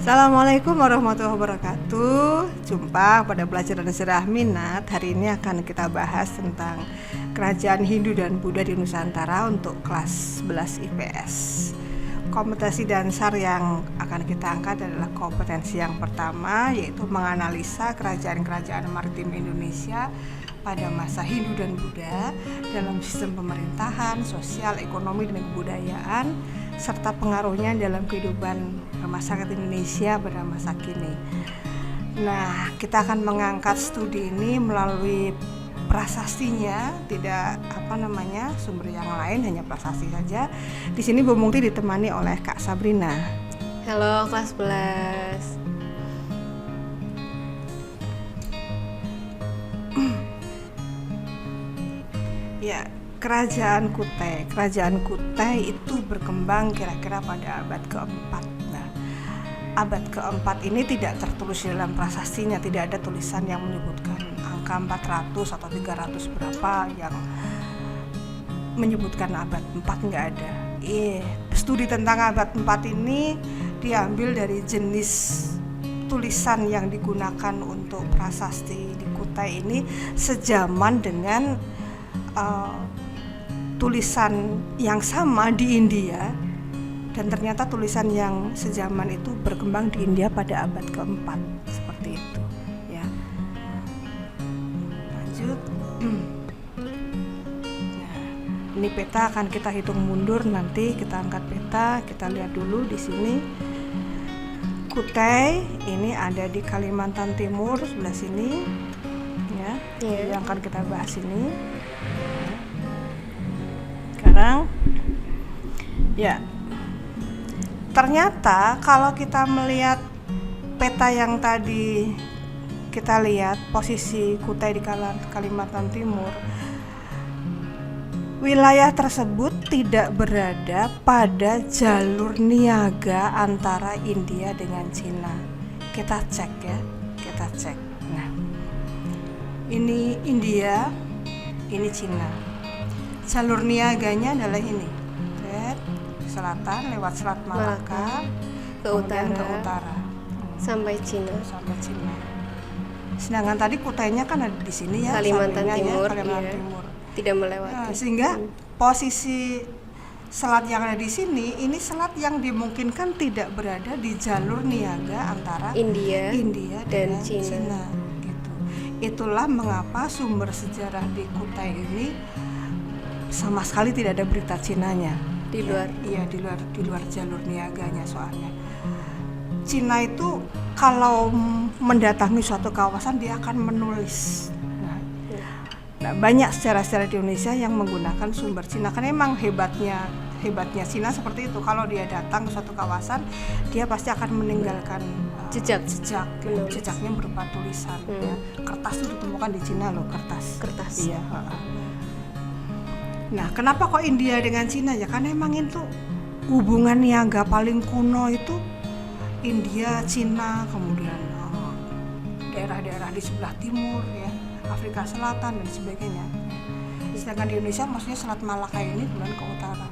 Assalamualaikum warahmatullahi wabarakatuh. Jumpa pada pelajaran sejarah minat. Hari ini akan kita bahas tentang kerajaan Hindu dan Buddha di Nusantara untuk kelas 11 IPS. Kompetensi dasar yang akan kita angkat adalah kompetensi yang pertama, yaitu menganalisa kerajaan-kerajaan maritim Indonesia pada masa Hindu dan Buddha dalam sistem pemerintahan, sosial, ekonomi, dan kebudayaan, serta pengaruhnya dalam kehidupan masyarakat Indonesia pada masa kini. Nah, kita akan mengangkat studi ini melalui prasastinya, tidak sumber yang lain, hanya prasasti saja. Di sini Bu Mungti ditemani oleh Kak Sabrina. Halo kelas 11. Ya, Kerajaan Kutai itu berkembang kira-kira pada abad keempat. Nah, abad keempat ini tidak tertulis dalam prasastinya, tidak ada tulisan yang menyebutkan angka 400 atau 300 berapa yang menyebutkan abad 4, nggak ada. Studi tentang abad 4 ini diambil dari jenis tulisan yang digunakan untuk prasasti di Kutai ini sejaman dengan tulisan yang sama di India, dan ternyata tulisan yang sejaman itu berkembang di India pada abad keempat, seperti itu ya. Lanjut. Nah, ini peta akan kita hitung mundur, nanti kita angkat peta, kita lihat dulu di sini. Kutai ini ada di Kalimantan Timur sebelah sini ya. Yang akan kita bahas ini. Sekarang ya, ternyata kalau kita melihat peta yang tadi kita lihat posisi Kutai di Kalimantan Timur, wilayah tersebut tidak berada pada jalur niaga antara India dengan Cina. Kita cek ya, kita cek. Nah, ini India, ini Cina. Jalur niaganya adalah ini, selatan lewat Selat Malaka ke utara sampai Cina. Sedangkan tadi Kutainya kan ada di sini ya, Kalimantan Timur, Timur. Tidak melewati. Nah, sehingga posisi selat yang ada di sini, ini selat yang dimungkinkan tidak berada di jalur niaga antara India dan Cina. Gitu. Itulah mengapa sumber sejarah di Kutai ini sama sekali tidak ada berita Cinanya di luar. Iya, di luar jalur niaganya. Soalnya Cina itu kalau mendatangi suatu kawasan dia akan menulis. Nah, banyak sejarah-sejarah di Indonesia yang menggunakan sumber Cina, karena memang hebatnya Cina seperti itu. Kalau dia datang ke suatu kawasan, dia pasti akan meninggalkan jejaknya berupa tulisan. Ya. Kertas itu ditemukan di Cina loh, kertas. Iya. Nah, kenapa kok India dengan Cina ya? Karena emang itu hubungan niaga paling kuno itu India, Cina, kemudian daerah-daerah di sebelah timur ya, Afrika Selatan dan sebagainya. Sedangkan di Indonesia maksudnya Selat Malaka ini kemudian ke utara.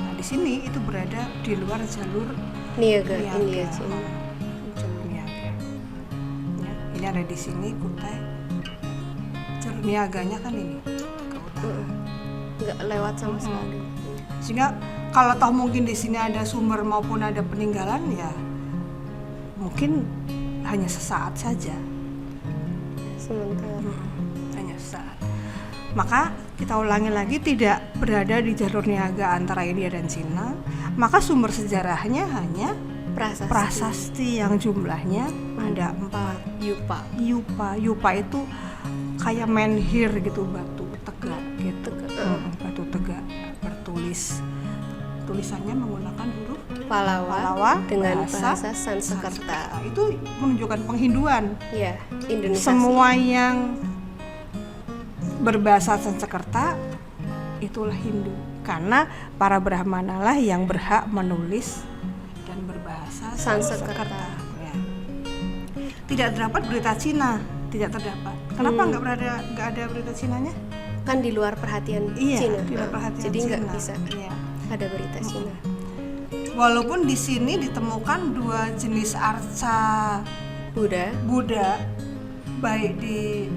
Nah, di sini itu berada di luar jalur niaga India, Cina. Jalur niaga. Ya, ini ada di sini Kutai. Jalur niaganya kan ini ke utara. Nggak lewat sama sekali. Sehingga kalau toh mungkin di sini ada sumber maupun ada peninggalan, ya mungkin hanya sesaat saja. Sementara. Hanya sesaat. Maka kita ulangi lagi, tidak berada di jalur niaga antara India dan Cina. Maka sumber sejarahnya hanya prasasti yang jumlahnya ada 4. Yupa itu kayak menhir gitu, batu tegak gitu. Batu tegak tulisannya menggunakan huruf Pallava dengan bahasa Sanskerta. Itu menunjukkan penghinduan. Ya, Indonesia. Semua yang berbahasa Sanskerta itulah Hindu, karena para Brahmana lah yang berhak menulis dan berbahasa Sanskerta. Ya. Tidak terdapat berita Cina, tidak terdapat. Kenapa nggak ada berita Cinanya? Kan di luar perhatian Cina. Di luar perhatian jadi Cina. Nggak bisa ada berita Cina. Walaupun di sini ditemukan 2 jenis arca Buddha, baik di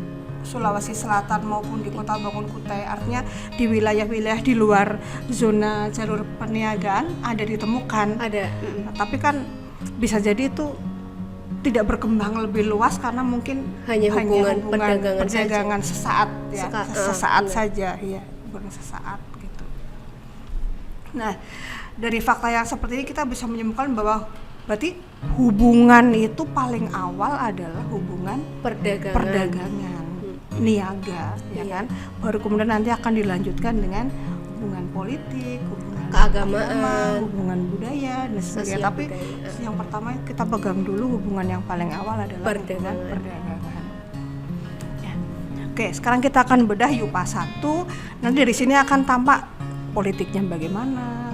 Sulawesi Selatan maupun di Kota Bangun Kutai, artinya di wilayah-wilayah di luar zona jalur perniagaan ada ditemukan. Ada. Nah, tapi kan bisa jadi itu tidak berkembang lebih luas karena mungkin Hanya hubungan perdagangan sesaat ya, sesaat benar. saja ya, hubungan sesaat gitu. Nah, dari fakta yang seperti ini kita bisa menyimpulkan bahwa berarti hubungan itu paling awal adalah hubungan perdagangan, niaga, ya Iya. kan. Baru kemudian nanti akan dilanjutkan dengan hubungan politik, hubungan Keagamaan, agama, hubungan budaya dan sebagainya. sosial Tapi budaya. yang pertama kita pegang dulu hubungan yang paling awal adalah hubungan Perdagangan. perdagangan. Ya. Oke, sekarang kita akan bedah YUPA 1. Nanti dari sini akan tampak politiknya bagaimana,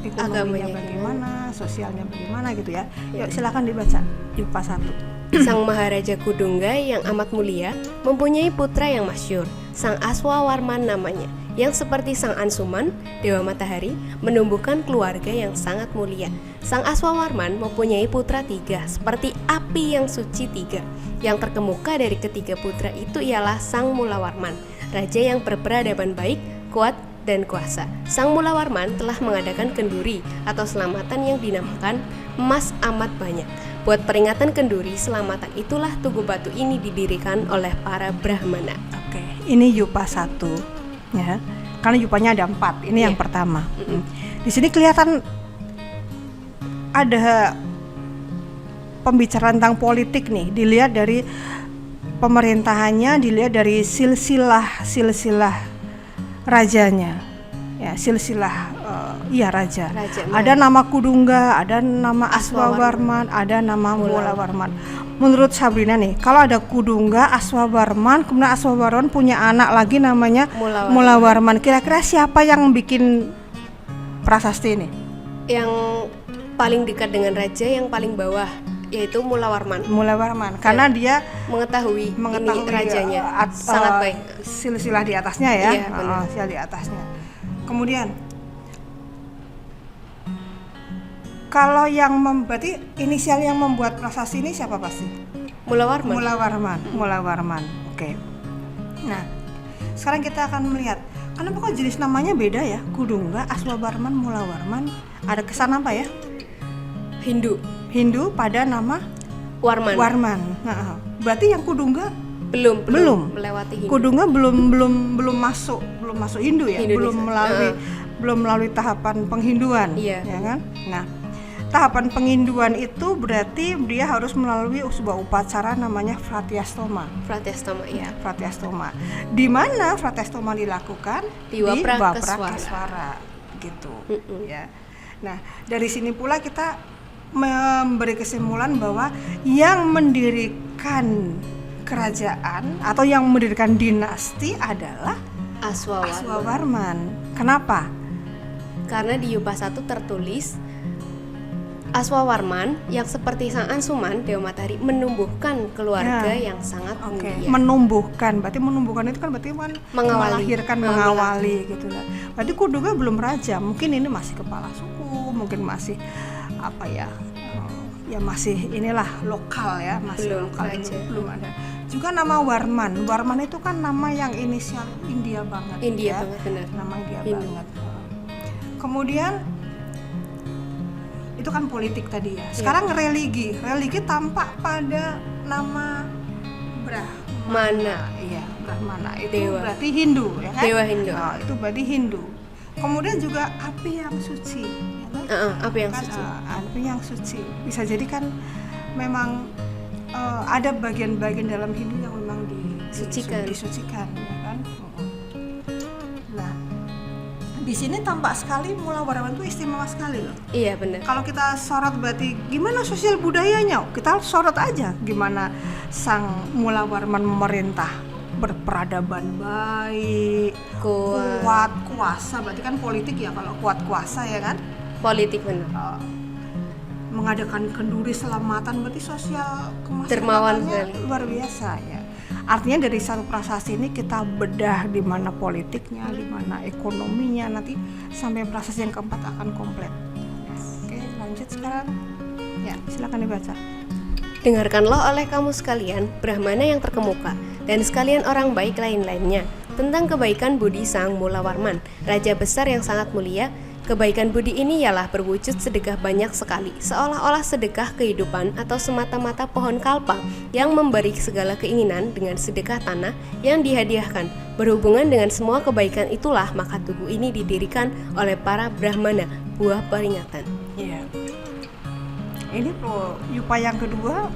ekonominya Agamanya bagaimana, sosialnya bagaimana gitu ya. Yuk silakan dibaca YUPA 1. Sang Maharaja Kudungga yang amat mulia mempunyai putra yang masyhur, Sang Aswawarman namanya, yang seperti Sang Ansuman, Dewa Matahari, menumbuhkan keluarga yang sangat mulia. Sang Aswawarman mempunyai putra 3, seperti api yang suci 3. Yang terkemuka dari ketiga putra itu ialah Sang Mulawarman, raja yang berperadaban baik, kuat, dan kuasa. Sang Mulawarman telah mengadakan kenduri atau selamatan yang dinamakan emas amat banyak. Buat peringatan kenduri selamatan itulah Tugu Batu ini didirikan oleh para Brahmana. Oke, ini YUPA 1 ya. Karena YUPA-nya ada 4. Ini yang Iya. pertama. Di sini kelihatan ada pembicaraan tentang politik nih. Dilihat dari pemerintahannya, dilihat dari silsilah rajanya. Ya, silsilah raja. Ada nama Kudungga, ada nama Aswawarman, ada nama Mulawarman. Menurut Sabrina nih, kalau ada Kudungga, Aswawarman, kemudian Aswawarman punya anak lagi namanya Mulawarman. Kira-kira siapa yang bikin prasasti ini? Yang paling dekat dengan raja yang paling bawah yaitu Mulawarman. Mulawarman, karena dia Mengetahui ini rajanya sangat baik. Silsilah di atasnya ya. Iya, benar. Silsilah di atasnya. Kemudian kalau yang berarti inisial yang membuat prasasti ini siapa pasti? Mulawarman. Mulawarman. Oke. Nah, sekarang kita akan melihat kenapa kok jenis namanya beda ya? Kudungga, Aswawarman, Mulawarman. Ada kesan apa ya? Hindu pada nama Warman. Nah, berarti yang Kudungga belum melewati Hindu. Kudungga belum masuk Hindu ya, Indonesia. belum melalui tahapan penghinduan, Iya. ya kan? Nah, tahapan penghinduan itu berarti dia harus melalui sebuah upacara namanya Fratyastoma. Fratyastoma. Di mana Fratyastoma dilakukan? Di Waprakeswara. Gitu. Ya. Nah, dari sini pula kita memberi kesimpulan bahwa yang mendirikan kerajaan atau yang mendirikan dinasti adalah Aswawarman. Kenapa? Karena di YUPA 1 tertulis Aswawarman yang seperti Sang Ansuman, Dewa Matahari, menumbuhkan keluarga yang sangat mulia. Menumbuhkan, berarti menumbuhkan itu kan berarti kan melahirkan, Mengawali. mengawali gitu kan. Berarti Kudungga belum raja, mungkin ini masih kepala suku, mungkin masih apa ya? Ya masih inilah lokal ya, masih Belum lokal, raja. belum ada. Juga nama Warman itu kan nama yang inisial India banget. India ya. banget, benar. Nama India Hindu. banget. Kemudian itu kan politik tadi ya. Sekarang religi tampak pada nama Brahmana. Iya, Brahmana itu Dewa. berarti Hindu ya kan? Dewa Hindu. Nah, itu berarti Hindu. Kemudian juga api yang suci, ya kan? Apa yang Kan, suci? api yang suci. Bisa jadi kan memang ada bagian-bagian dalam Hindu yang memang disucikan, ya kan? Nah, di sini tampak sekali Mulawarman itu istimewa sekali loh. Iya, benar. Kalau kita sorot berarti gimana sosial budayanya? Kita sorot aja gimana Sang Mulawarman memerintah, berperadaban baik, kuat, kuasa. Berarti kan politik ya, kalau kuat kuasa ya kan? Politik, benar. Mengadakan kenduri selamatan, berarti sosial Dermawan kemaslahatan sekali. luar biasa ya. Artinya dari satu prasasti ini kita bedah di mana politiknya, di mana ekonominya, nanti sampai prasasti yang keempat akan komplit. lanjut sekarang. Ya, silakan dibaca. Dengarkanlah oleh kamu sekalian, Brahmana yang terkemuka, dan sekalian orang baik lain-lainnya, tentang kebaikan budi Sang Mulawarman, raja besar yang sangat mulia. Kebaikan budi ini ialah berwujud sedekah banyak sekali, seolah-olah sedekah kehidupan atau semata-mata pohon kalpa yang memberi segala keinginan dengan sedekah tanah yang dihadiahkan. Berhubungan dengan semua kebaikan itulah maka tugu ini didirikan oleh para Brahmana, buah peringatan. Iya. Ini yupa yang kedua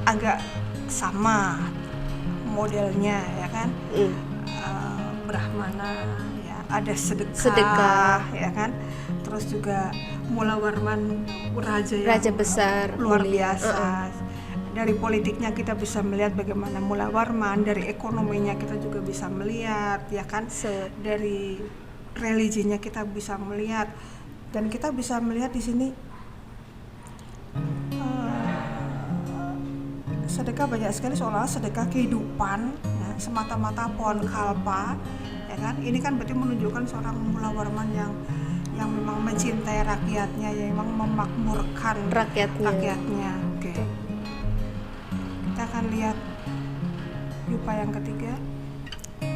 agak sama modelnya ya kan. Brahmana ya, ada sedekah ya kan. Terus juga Mulawarman raja besar luar mulia. biasa. Dari politiknya kita bisa melihat bagaimana Mulawarman, dari ekonominya kita juga bisa melihat ya kan. Dari religinya kita bisa melihat, dan kita bisa melihat di sini sedekah banyak sekali, seolah sedekah kehidupan ya, semata-mata pohon kalpa ya kan. Ini kan berarti menunjukkan seorang Mulawarman yang memang mencintai rakyatnya, yang memang memakmurkan rakyatnya. Oke. Kita akan lihat yupa yang ketiga.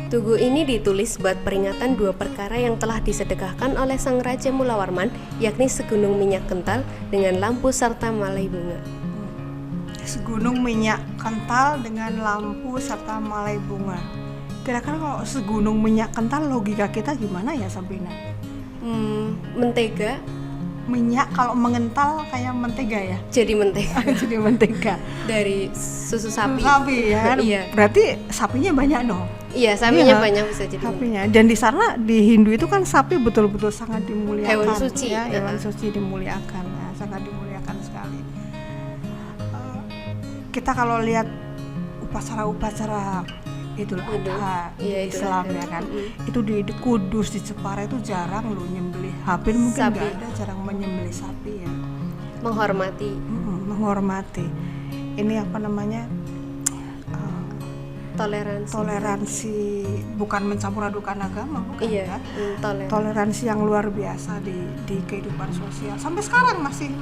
Tugu ini ditulis buat peringatan dua perkara yang telah disedekahkan oleh sang Raja Mulawarman, yakni segunung minyak kental dengan lampu serta malai bunga. Segunung minyak kental dengan lampu serta malai bunga. Kira-kira kalau segunung minyak kental logika kita gimana ya Sabrina? Mentega. Minyak kalau mengental kayak mentega ya? Jadi mentega. Jadi mentega. Dari susu sapi. Sapi ya. Iya. Berarti sapinya banyak dong. Iya, sapinya banyak bisa jadi. Sapinya. Dan di sana di Hindu itu kan sapi betul-betul sangat dimuliakan. Hewan suci. Ya, hewan suci dimuliakan. Ya, sangat dimuliakan sekali. Kita kalau lihat upacara-upacara Idul Adha di Islam ya kan, itu di Kudus, di Jepara itu jarang loh nyembelih, hampir mungkin nggak ada, jarang menyembelih sapi ya. Menghormati. Ini apa namanya? Toleransi, bukan mencampur adukan agama, bukan ya? Toleransi yang luar biasa di kehidupan sosial. Sampai sekarang masih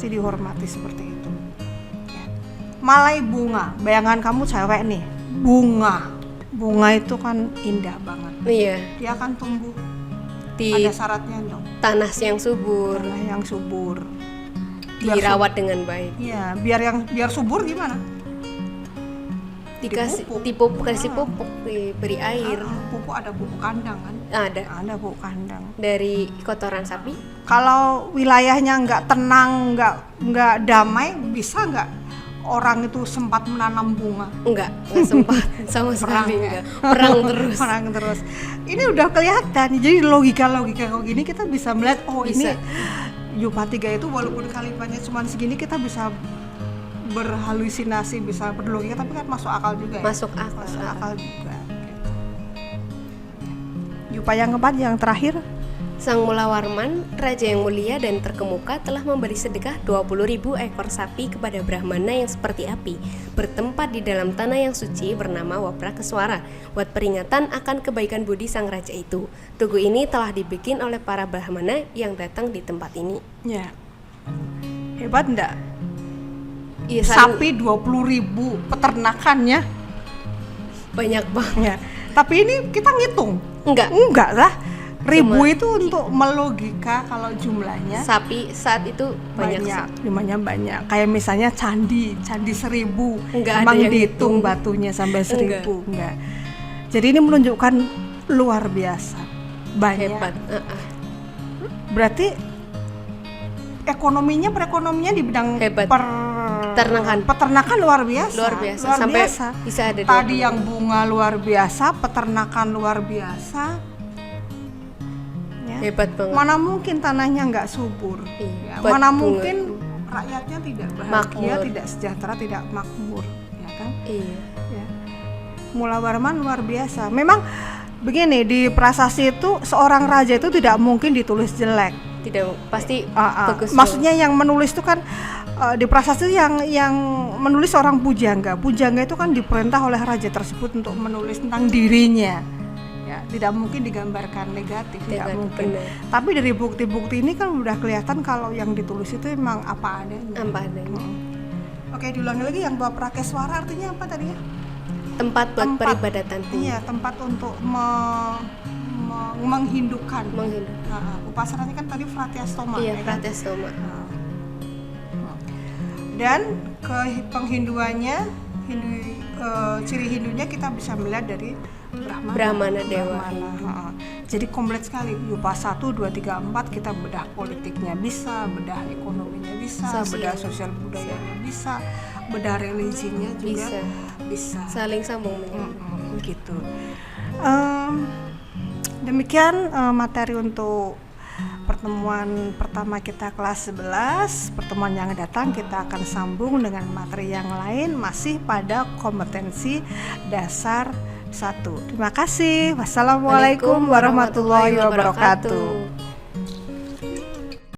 dihormati seperti itu. Ya. Malai bunga, bayangan kamu cewek nih, bunga itu kan indah banget. Iya. Dia akan tumbuh. Ada syaratnya dong. Tanah yang subur. Dirawat dengan baik. Iya, biar subur gimana? Kasih pupuk, diberi air. Pupuk, ada pupuk kandang kan? Ada pupuk kandang. Dari kotoran sapi. Kalau wilayahnya nggak tenang, nggak damai, bisa nggak orang itu sempat menanam bunga? Nggak sempat sama sekali. Perang terus. Ini udah kelihatan. Jadi logika kayak gini kita bisa melihat, ini yupa 3 itu walaupun kalimatnya cuma segini kita bisa berhalusinasi, bisa berlogika, tapi kan masuk akal juga ya? Masuk akal juga gitu. Yupa yang keempat, yang terakhir, Sang Mulawarman, raja yang mulia dan terkemuka, telah memberi sedekah 20.000 ekor sapi kepada Brahmana yang seperti api, bertempat di dalam tanah yang suci bernama Waprakeswara, buat peringatan akan kebaikan budi sang raja itu. Tugu ini telah dibikin oleh para Brahmana yang datang di tempat ini. Ya, hebat enggak? Iya, sapi 20.000, peternakannya banyak banget. Ya. Tapi ini kita ngitung? Enggak lah. Ribu itu untuk melogika kalau jumlahnya. Sapi saat itu jumlahnya banyak. Kayak misalnya candi 1.000. Enggak emang dihitung batunya sampai 1.000. Enggak. Jadi ini menunjukkan luar biasa banyak. Hebat. Berarti perekonominya di bidang peternakan luar biasa. Sampai bisa ada tadi yang bunga luar biasa, peternakan luar biasa ya. Hebat banget. Mana mungkin tanahnya nggak subur ya. Mana mungkin rakyatnya tidak bahagia, tidak sejahtera, tidak makmur ya kan. Iya ya. Mulawarman luar biasa. Memang begini, di prasasti itu seorang raja itu tidak mungkin ditulis jelek. Tidak, pasti bagus. Maksudnya yang menulis itu kan di prasasti yang menulis seorang pujangga. Pujangga itu kan diperintah oleh raja tersebut untuk menulis tentang dirinya. Ya, tidak mungkin digambarkan negatif, tidak Negatif, mungkin. benar. Tapi dari bukti-bukti ini kan udah kelihatan kalau yang ditulis itu emang apa adanya. Apa adanya. Oke, diulangi lagi, yang Dua Prakeswara artinya apa tadi ya? Tempat buat peribadatan. Iya, tempat untuk menghindukan. Upasaranya kan tadi Fratyastoma. Iya, ya kan? Fratyastoma. Dan ke penghinduannya, ciri Hindunya kita bisa melihat dari Brahmana Dewa. Jadi komplit sekali. Yupa 1, 2, 3, 4 kita bedah politiknya bisa, bedah ekonominya bisa, bedah sosial budayanya bisa, bedah religinya juga bisa. Saling sambung menyambung. Gitu. Demikian materi untuk pertemuan pertama kita kelas 11. Pertemuan yang datang kita akan sambung dengan materi yang lain masih pada kompetensi dasar 1. Terima kasih. Wassalamualaikum warahmatullahi wabarakatuh.